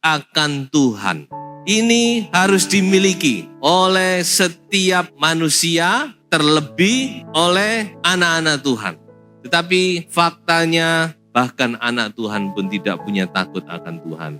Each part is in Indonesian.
akan Tuhan. Ini harus dimiliki oleh setiap manusia, terlebih oleh anak-anak Tuhan. Tetapi faktanya bahkan anak Tuhan pun tidak punya takut akan Tuhan.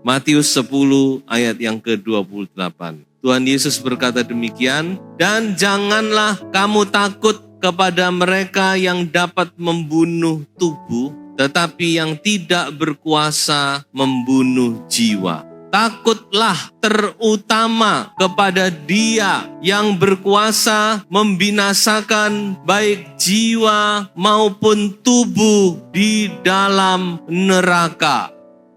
Matius 10 ayat yang ke-28. Tuhan Yesus berkata demikian, dan janganlah kamu takut kepada mereka yang dapat membunuh tubuh, tetapi yang tidak berkuasa membunuh jiwa. Takutlah terutama kepada Dia yang berkuasa membinasakan baik jiwa maupun tubuh di dalam neraka.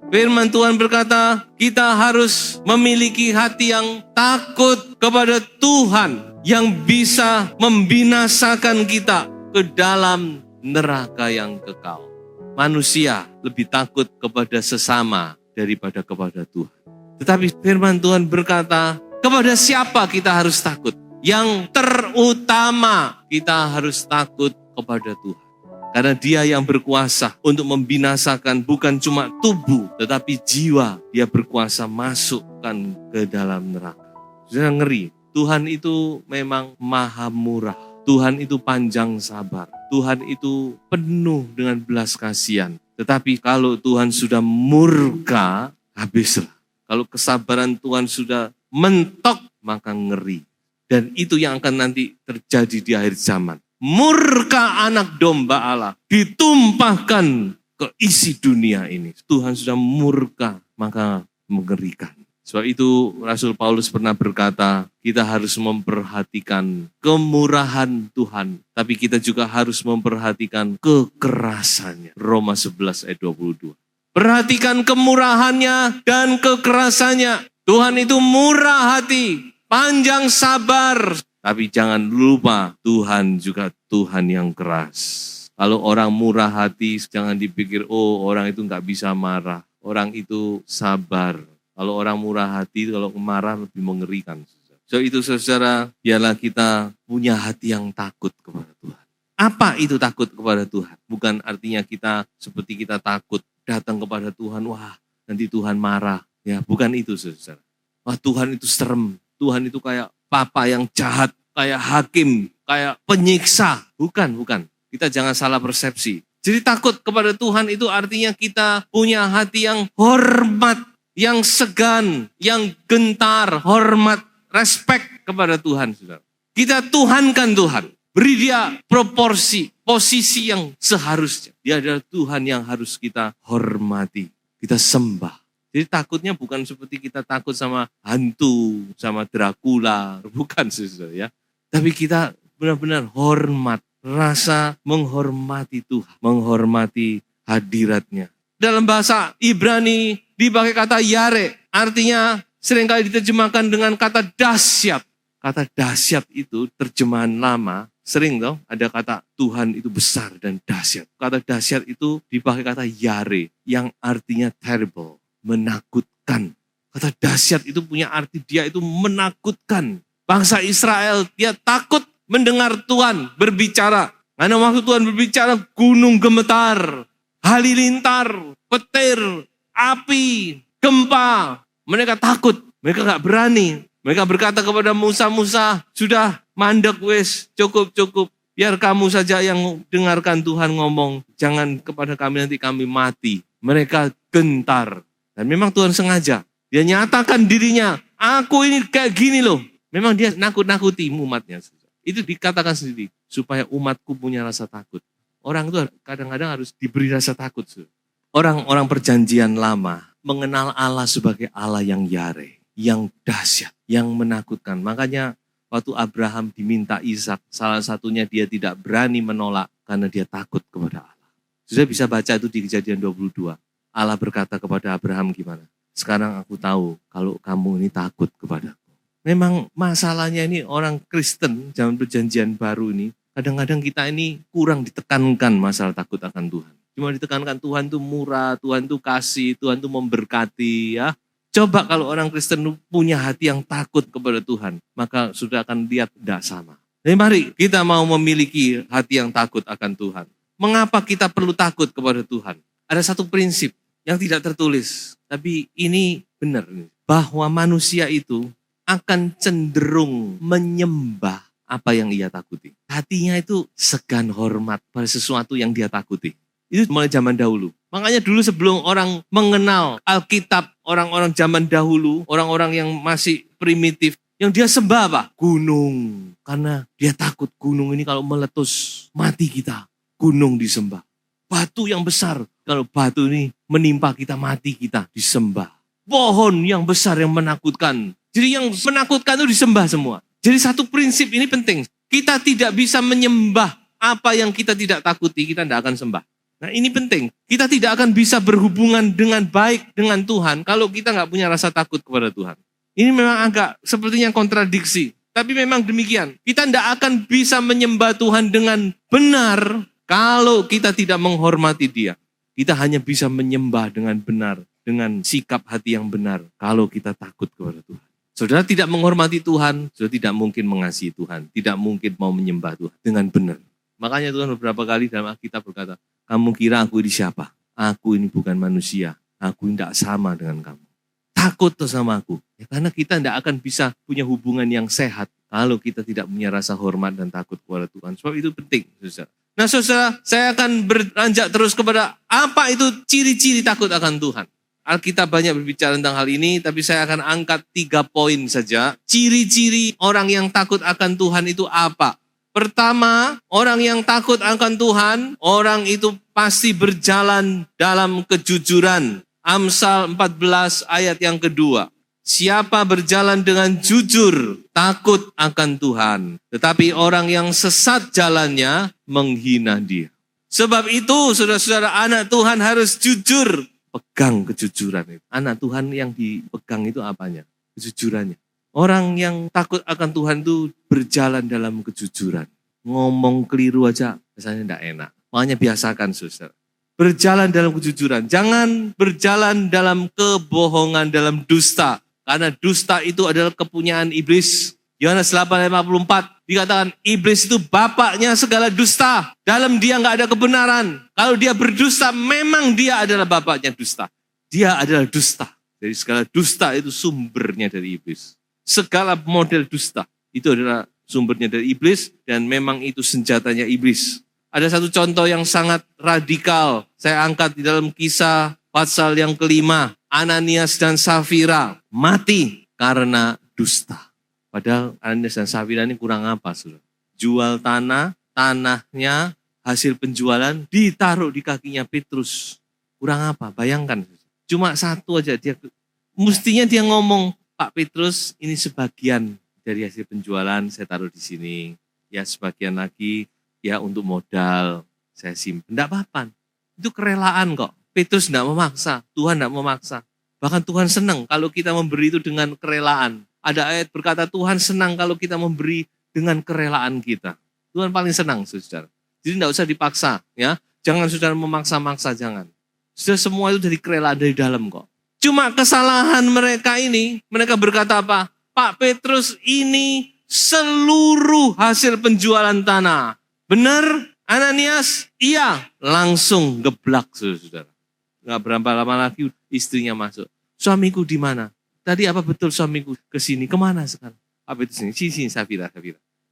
Firman Tuhan berkata, kita harus memiliki hati yang takut kepada Tuhan yang bisa membinasakan kita ke dalam neraka yang kekal. Manusia lebih takut kepada sesama daripada kepada Tuhan. Tetapi firman Tuhan berkata, kepada siapa kita harus takut? Yang terutama kita harus takut kepada Tuhan. Karena Dia yang berkuasa untuk membinasakan bukan cuma tubuh, tetapi jiwa. Dia berkuasa masukkan ke dalam neraka. Sudah ngeri. Tuhan itu memang maha murah. Tuhan itu panjang sabar. Tuhan itu penuh dengan belas kasihan. Tetapi kalau Tuhan sudah murka, habislah. Kalau kesabaran Tuhan sudah mentok, maka ngeri. Dan itu yang akan nanti terjadi di akhir zaman. Murka anak domba Allah ditumpahkan ke isi dunia ini. Tuhan sudah murka, maka mengerikan. Sebab itu Rasul Paulus pernah berkata, kita harus memperhatikan kemurahan Tuhan, tapi kita juga harus memperhatikan kekerasannya. Roma 11 ayat 22. Perhatikan kemurahannya dan kekerasannya. Tuhan itu murah hati, panjang sabar. Tapi jangan lupa Tuhan juga Tuhan yang keras. Kalau orang murah hati jangan dipikir, oh orang itu nggak bisa marah. Orang itu sabar. Kalau orang murah hati, kalau marah lebih mengerikan. So itu saudara, biarlah kita punya hati yang takut kepada Tuhan. Apa itu takut kepada Tuhan? Bukan artinya kita seperti kita takut datang kepada Tuhan, wah nanti Tuhan marah. Ya bukan itu saudara. Wah Tuhan itu serem. Tuhan itu kayak papa yang jahat, kayak hakim, kayak penyiksa. Bukan. Kita jangan salah persepsi. Jadi takut kepada Tuhan itu artinya kita punya hati yang hormat, yang segan, yang gentar, hormat, respect kepada Tuhan. Saudara. Kita tuhankan Tuhan. Beri Dia proporsi, posisi yang seharusnya. Dia adalah Tuhan yang harus kita hormati, kita sembah. Jadi takutnya bukan seperti kita takut sama hantu, sama Dracula, bukan saudara ya. Tapi kita benar-benar hormat, rasa menghormati Tuhan, menghormati hadiratnya. Dalam bahasa Ibrani dipakai kata yare, artinya seringkali diterjemahkan dengan kata dahsyat. Kata dahsyat itu terjemahan lama, sering dong ada kata Tuhan itu besar dan dahsyat. Kata dahsyat itu dipakai kata yare, yang artinya terrible. Menakutkan. Kata dahsyat itu punya arti dia itu menakutkan. Bangsa Israel dia takut mendengar Tuhan berbicara. Karena waktu Tuhan berbicara gunung gemetar, halilintar, petir, api, gempa. Mereka takut, mereka gak berani. Mereka berkata kepada Musa, sudah mandek wes, cukup. Biar kamu saja yang dengarkan Tuhan ngomong. Jangan kepada kami nanti kami mati. Mereka gentar. Dan memang Tuhan sengaja, dia nyatakan dirinya, aku ini kayak gini loh. Memang dia nakut-nakuti umatnya. Itu dikatakan sendiri, supaya umatku punya rasa takut. Orang itu kadang-kadang harus diberi rasa takut. Orang-orang perjanjian lama mengenal Allah sebagai Allah yang yare, yang dahsyat, yang menakutkan. Makanya waktu Abraham diminta Ishak, salah satunya dia tidak berani menolak karena dia takut kepada Allah. Sudah bisa baca itu di Kejadian 22. Allah berkata kepada Abraham gimana? Sekarang aku tahu kalau kamu ini takut kepadaku. Memang masalahnya ini orang Kristen zaman perjanjian baru ini, kadang-kadang kita ini kurang ditekankan masalah takut akan Tuhan. Cuma ditekankan Tuhan itu murah, Tuhan itu kasih, Tuhan itu memberkati ya. Coba kalau orang Kristen punya hati yang takut kepada Tuhan, maka sudah akan lihat tidak sama. Jadi mari kita mau memiliki hati yang takut akan Tuhan. Mengapa kita perlu takut kepada Tuhan? Ada satu prinsip yang tidak tertulis. Tapi ini benar bahwa manusia itu akan cenderung menyembah apa yang ia takuti. Hatinya itu segan hormat pada sesuatu yang dia takuti. Itu mulai zaman dahulu. Makanya dulu sebelum orang mengenal Alkitab, orang-orang zaman dahulu, orang-orang yang masih primitif, yang dia sembah apa? Gunung. Karena dia takut gunung ini kalau meletus, mati kita. Gunung disembah. Batu yang besar, kalau batu ini menimpa kita, mati kita, disembah. Pohon yang besar yang menakutkan. Jadi yang menakutkan itu disembah semua. Jadi satu prinsip ini penting. Kita tidak bisa menyembah apa yang kita tidak takuti, kita tidak akan sembah. Nah ini penting. Kita tidak akan bisa berhubungan dengan baik dengan Tuhan kalau kita nggak punya rasa takut kepada Tuhan. Ini memang agak sepertinya kontradiksi. Tapi memang demikian. Kita tidak akan bisa menyembah Tuhan dengan benar kalau kita tidak menghormati Dia. Kita hanya bisa menyembah dengan benar, dengan sikap hati yang benar kalau kita takut kepada Tuhan. Saudara tidak menghormati Tuhan, saudara tidak mungkin mengasihi Tuhan, tidak mungkin mau menyembah Tuhan dengan benar. Makanya Tuhan beberapa kali dalam Alkitab berkata, kamu kira aku ini siapa? Aku ini bukan manusia, aku tidak sama dengan kamu. Takut tuh sama aku. Ya, karena kita tidak akan bisa punya hubungan yang sehat kalau kita tidak punya rasa hormat dan takut kepada Tuhan. Sebab itu penting, saudara. Nah saudara, saya akan beranjak terus kepada apa itu ciri-ciri takut akan Tuhan. Alkitab banyak berbicara tentang hal ini, tapi saya akan angkat 3 poin saja. Ciri-ciri orang yang takut akan Tuhan itu apa? Pertama, orang yang takut akan Tuhan, orang itu pasti berjalan dalam kejujuran. Amsal 14 ayat yang kedua. Siapa berjalan dengan jujur, takut akan Tuhan. Tetapi orang yang sesat jalannya, menghina Dia. Sebab itu, saudara-saudara, anak Tuhan harus jujur. Pegang kejujuran itu. Anak Tuhan yang dipegang itu apanya? Kejujurannya. Orang yang takut akan Tuhan itu berjalan dalam kejujuran. Ngomong keliru aja, biasanya tidak enak. Makanya biasakan, saudara. Berjalan dalam kejujuran. Jangan berjalan dalam kebohongan, dalam dusta. Karena dusta itu adalah kepunyaan iblis. Yohanes 8:54 dikatakan iblis itu bapaknya segala dusta. Dalam dia nggak ada kebenaran. Kalau dia berdusta, memang dia adalah bapaknya dusta. Dia adalah dusta. Jadi segala dusta itu sumbernya dari iblis. Segala model dusta itu adalah sumbernya dari iblis dan memang itu senjatanya iblis. Ada satu contoh yang sangat radikal. Saya angkat di dalam Kisah pasal yang ke-5. Ananias dan Safira mati karena dusta. Padahal Ananias dan Safira ini kurang apa, saudara? Jual tanahnya, hasil penjualan ditaruh di kakinya Petrus. Kurang apa? Bayangkan. Cuma satu aja mestinya dia ngomong, Pak Petrus ini sebagian dari hasil penjualan saya taruh di sini. Ya sebagian lagi ya untuk modal saya simpan. Tidak apa-apa. Itu kerelaan kok. Petrus tidak memaksa, Tuhan tidak memaksa. Bahkan Tuhan senang kalau kita memberi itu dengan kerelaan. Ada ayat berkata Tuhan senang kalau kita memberi dengan kerelaan kita. Tuhan paling senang, saudara. Jadi tidak usah dipaksa, ya. Jangan saudara memaksa-maksa, jangan. Sudah semua itu dari kerelaan dari dalam kok. Cuma kesalahan mereka ini, mereka berkata apa? Pak Petrus ini seluruh hasil penjualan tanah. Benar, Ananias? Iya, langsung geblak, saudara. Nggak berapa lama lagi istrinya masuk. Suamiku di mana? Tadi apa betul suamiku ke sini? Kemana sekarang? Apa itu sini? Sini, Safira.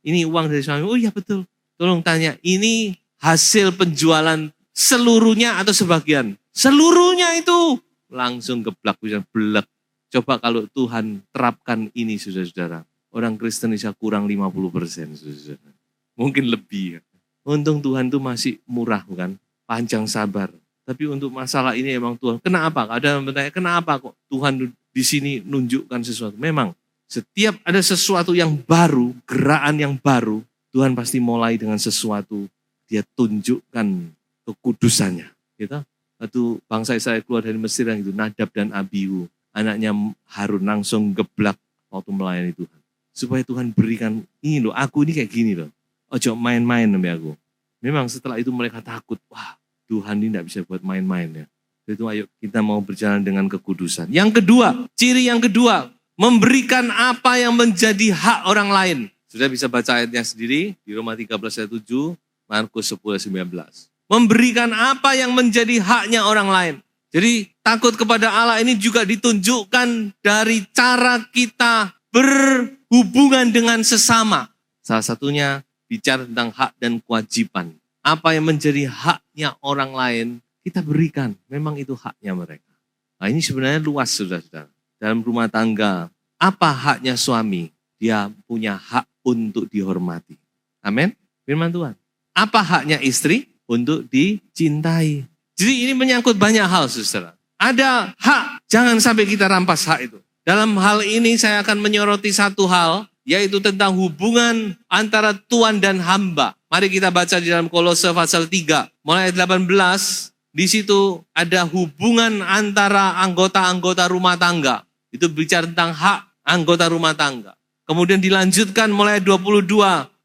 Ini uang dari suami. Oh iya betul. Tolong tanya, ini hasil penjualan seluruhnya atau sebagian? Seluruhnya itu. Langsung geblak, belak. Coba kalau Tuhan terapkan ini, saudara-saudara. Orang Kristen bisa kurang 50%, saudara-saudara. Mungkin lebih. Untung Tuhan itu masih murah, bukan? Panjang sabar. Tapi untuk masalah ini emang Tuhan. Kenapa? Ada yang bertanya, kenapa kok Tuhan di sini nunjukkan sesuatu? Memang setiap ada sesuatu yang baru, gerakan yang baru, Tuhan pasti mulai dengan sesuatu. Dia tunjukkan kekudusannya. Gitu? Waktu bangsa Israel keluar dari Mesir yang itu, Nadab dan Abihu, anaknya Harun langsung geblak waktu melayani Tuhan. Supaya Tuhan berikan, ini loh, aku ini kayak gini loh. Ojo main-main sama aku. Memang setelah itu mereka takut, wah Tuhan ini tidak bisa buat main-main ya. Itu ayo kita mau berjalan dengan kekudusan. Yang kedua, ciri yang kedua, memberikan apa yang menjadi hak orang lain. Sudah bisa baca ayatnya sendiri di Roma 13 ayat 7, Markus 10 ayat 19. Memberikan apa yang menjadi haknya orang lain. Jadi takut kepada Allah ini juga ditunjukkan dari cara kita berhubungan dengan sesama. Salah satunya bicara tentang hak dan kewajiban. Apa yang menjadi haknya orang lain, kita berikan. Memang itu haknya mereka. Nah, ini sebenarnya luas, saudara-saudara. Dalam rumah tangga, apa haknya suami? Dia punya hak untuk dihormati. Amin. Firman Tuhan. Apa haknya istri? Untuk dicintai. Jadi ini menyangkut banyak hal, saudara. Ada hak, jangan sampai kita rampas hak itu. Dalam hal ini saya akan menyoroti satu hal, yaitu tentang hubungan antara tuan dan hamba. Mari kita baca di dalam Kolose pasal 3, mulai ayat 18. Di situ ada hubungan antara anggota-anggota rumah tangga. Itu bicara tentang hak anggota rumah tangga. Kemudian dilanjutkan mulai 22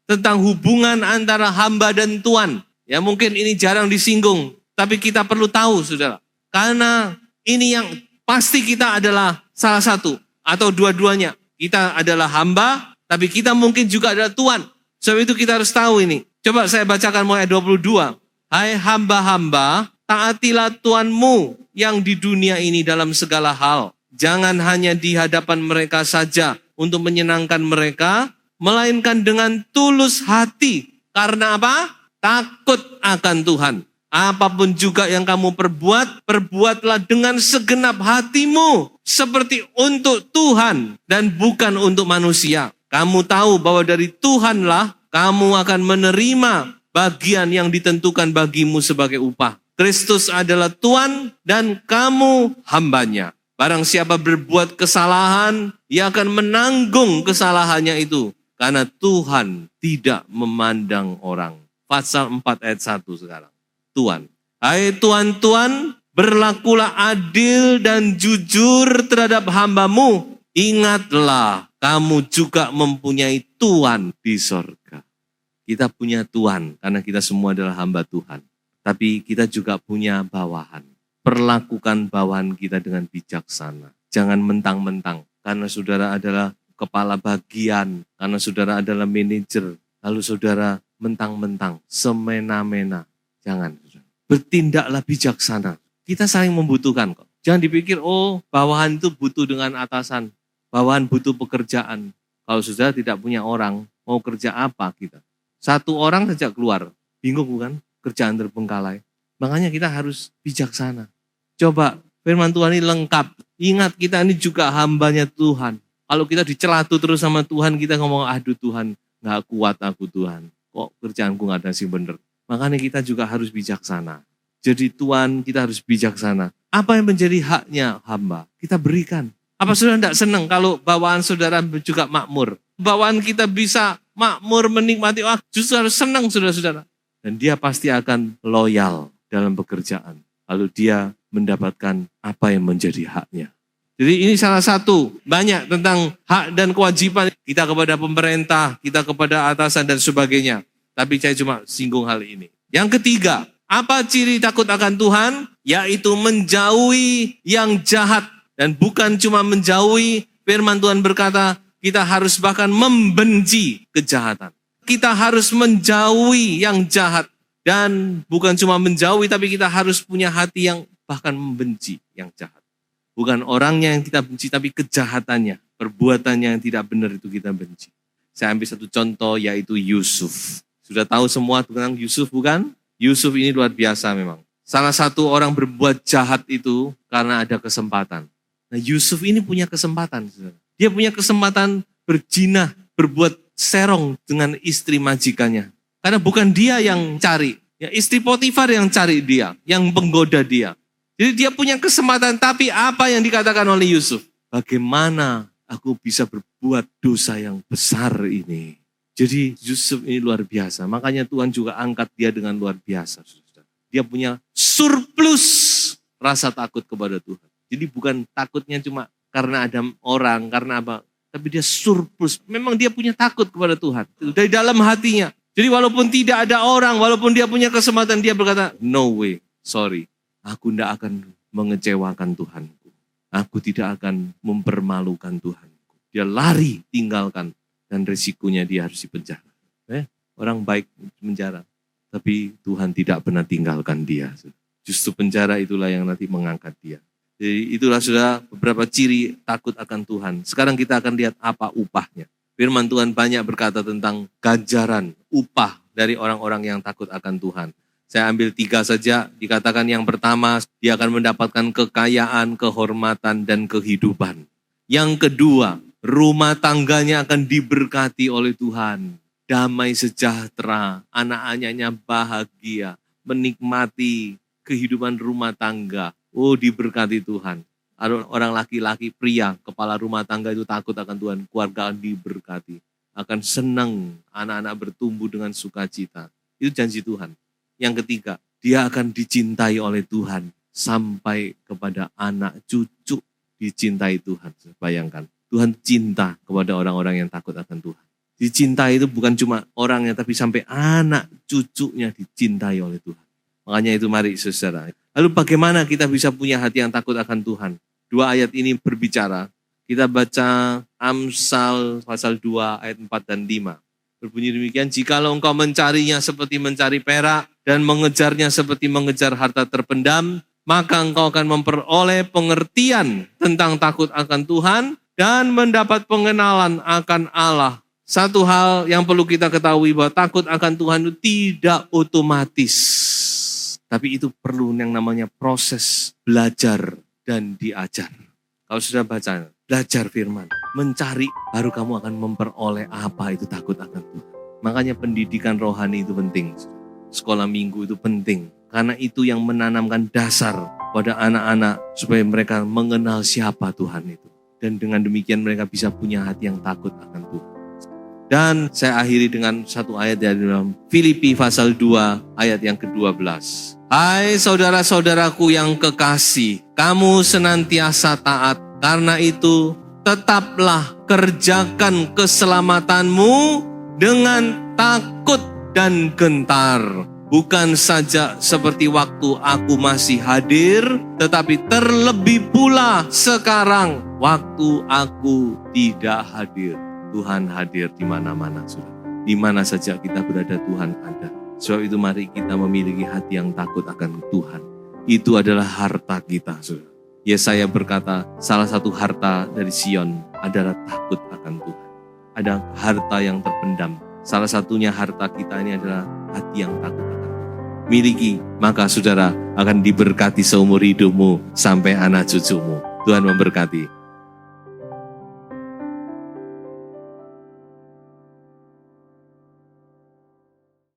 tentang hubungan antara hamba dan tuan. Ya mungkin ini jarang disinggung, tapi kita perlu tahu, saudara. Karena ini yang pasti kita adalah salah satu atau dua-duanya. Kita adalah hamba, tapi kita mungkin juga adalah tuan. Sebab itu kita harus tahu ini. Coba saya bacakan mulai 22. Hai hamba-hamba, taatilah Tuanmu yang di dunia ini dalam segala hal. Jangan hanya di hadapan mereka saja untuk menyenangkan mereka, melainkan dengan tulus hati. Karena apa? Takut akan Tuhan. Apapun juga yang kamu perbuat, perbuatlah dengan segenap hatimu. Seperti untuk Tuhan dan bukan untuk manusia. Kamu tahu bahwa dari Tuhanlah kamu akan menerima bagian yang ditentukan bagimu sebagai upah. Kristus adalah Tuhan dan kamu hambanya. Barang siapa berbuat kesalahan, ia akan menanggung kesalahannya itu. Karena Tuhan tidak memandang orang. Pasal 4 ayat 1 sekarang. Tuhan. Hai tuan-tuan, berlakulah adil dan jujur terhadap hambamu. Ingatlah, kamu juga mempunyai Tuhan di sorga. Kita punya Tuhan, karena kita semua adalah hamba Tuhan. Tapi kita juga punya bawahan. Perlakukan bawahan kita dengan bijaksana. Jangan mentang-mentang, karena saudara adalah kepala bagian, karena saudara adalah manajer, lalu saudara mentang-mentang, semena-mena. Jangan. Bertindaklah bijaksana. Kita saling membutuhkan kok. Jangan dipikir, bawahan itu butuh dengan atasan. Bawahan butuh pekerjaan. Kalau saudara tidak punya orang, mau kerja apa kita? Satu orang saja keluar. Bingung bukan? Kerjaan terbengkalai. Makanya kita harus bijaksana. Coba, firman Tuhan ini lengkap. Ingat kita ini juga hambanya Tuhan. Kalau kita dicelatu terus sama Tuhan, kita ngomong, aduh Tuhan, gak kuat aku Tuhan. Kok kerjaanku gak ada sih bener. Makanya kita juga harus bijaksana. Jadi Tuhan kita harus bijaksana. Apa yang menjadi haknya hamba? Kita berikan. Apa saudara tidak senang kalau bawaan saudara juga makmur? Bawaan kita bisa makmur, menikmati. Justru harus senang saudara-saudara. Dan dia pasti akan loyal dalam pekerjaan. Lalu dia mendapatkan apa yang menjadi haknya. Jadi ini salah satu, banyak tentang hak dan kewajiban kita kepada pemerintah, kita kepada atasan dan sebagainya. Tapi saya cuma singgung hal ini. Yang ketiga, apa ciri takut akan Tuhan? Yaitu menjauhi yang jahat. Dan bukan cuma menjauhi, firman Tuhan berkata, kita harus bahkan membenci kejahatan. Kita harus menjauhi yang jahat. Dan bukan cuma menjauhi, tapi kita harus punya hati yang bahkan membenci yang jahat. Bukan orangnya yang kita benci, tapi kejahatannya. Perbuatannya yang tidak benar itu kita benci. Saya ambil satu contoh, yaitu Yusuf. Sudah tahu semua tentang Yusuf bukan? Yusuf ini luar biasa memang. Salah satu orang berbuat jahat itu karena ada kesempatan. Nah Yusuf ini punya kesempatan. Dia punya kesempatan berzina, berbuat serong dengan istri majikannya. Karena bukan dia yang cari. Ya, istri Potifar yang cari dia, yang menggoda dia. Jadi dia punya kesempatan, tapi apa yang dikatakan oleh Yusuf? Bagaimana aku bisa berbuat dosa yang besar ini? Jadi Yusuf ini luar biasa. Makanya Tuhan juga angkat dia dengan luar biasa. Dia punya surplus rasa takut kepada Tuhan. Jadi bukan takutnya cuma karena ada orang, karena apa. Tapi dia surplus. Memang dia punya takut kepada Tuhan. Dari dalam hatinya. Jadi walaupun tidak ada orang, walaupun dia punya kesempatan, dia berkata, no way, sorry. Aku tidak akan mengecewakan Tuhanku. Aku tidak akan mempermalukan Tuhanku. Dia lari, tinggalkan. Dan risikonya dia harus dipenjara. Orang baik penjara. Tapi Tuhan tidak pernah tinggalkan dia. justru penjara itulah yang nanti mengangkat dia. Jadi itulah saudara beberapa ciri takut akan Tuhan. Sekarang kita akan lihat apa upahnya. Firman Tuhan banyak berkata tentang ganjaran, upah dari orang-orang yang takut akan Tuhan. Saya ambil 3 saja, dikatakan yang pertama, dia akan mendapatkan kekayaan, kehormatan, dan kehidupan. Yang kedua, rumah tangganya akan diberkati oleh Tuhan. Damai sejahtera, anak-anaknya bahagia, menikmati kehidupan rumah tangga. Oh, diberkati Tuhan. Orang laki-laki, pria, kepala rumah tangga itu takut akan Tuhan. Keluarga akan diberkati. Akan senang, anak-anak bertumbuh dengan sukacita. Itu janji Tuhan. Yang ketiga, dia akan dicintai oleh Tuhan. Sampai kepada anak cucu dicintai Tuhan. Bayangkan, Tuhan cinta kepada orang-orang yang takut akan Tuhan. Dicintai itu bukan cuma orangnya, tapi sampai anak cucunya dicintai oleh Tuhan. Makanya itu mari saudara. Lalu bagaimana kita bisa punya hati yang takut akan Tuhan? 2 ayat ini berbicara. Kita baca Amsal pasal 2 ayat 4 dan 5. Berbunyi demikian, jikalau engkau mencarinya seperti mencari perak dan mengejarnya seperti mengejar harta terpendam, maka engkau akan memperoleh pengertian tentang takut akan Tuhan dan mendapat pengenalan akan Allah. Satu hal yang perlu kita ketahui bahwa takut akan Tuhan itu tidak otomatis. Tapi itu perlu yang namanya proses belajar dan diajar. Kalau sudah baca, belajar firman, mencari, baru kamu akan memperoleh apa itu takut akan Tuhan. Makanya pendidikan rohani itu penting. Sekolah minggu itu penting. Karena itu yang menanamkan dasar pada anak-anak supaya mereka mengenal siapa Tuhan itu. Dan dengan demikian mereka bisa punya hati yang takut akan Tuhan. Dan saya akhiri dengan satu ayat dari dalam Filipi pasal 2 ayat yang ke-12. Hai saudara-saudaraku yang kekasih, kamu senantiasa taat. Karena itu tetaplah kerjakan keselamatanmu dengan takut dan gentar. Bukan saja seperti waktu aku masih hadir, tetapi terlebih pula sekarang waktu aku tidak hadir. Tuhan hadir di mana-mana, saudara. Di mana saja kita berada, Tuhan ada. Sebab itu mari kita memiliki hati yang takut akan Tuhan. Itu adalah harta kita, saudara. Yesaya berkata, salah satu harta dari Sion adalah takut akan Tuhan. Ada harta yang terpendam. Salah satunya harta kita ini adalah hati yang takut akan Tuhan. Miliki, maka saudara akan diberkati seumur hidupmu sampai anak cucumu. Tuhan memberkati.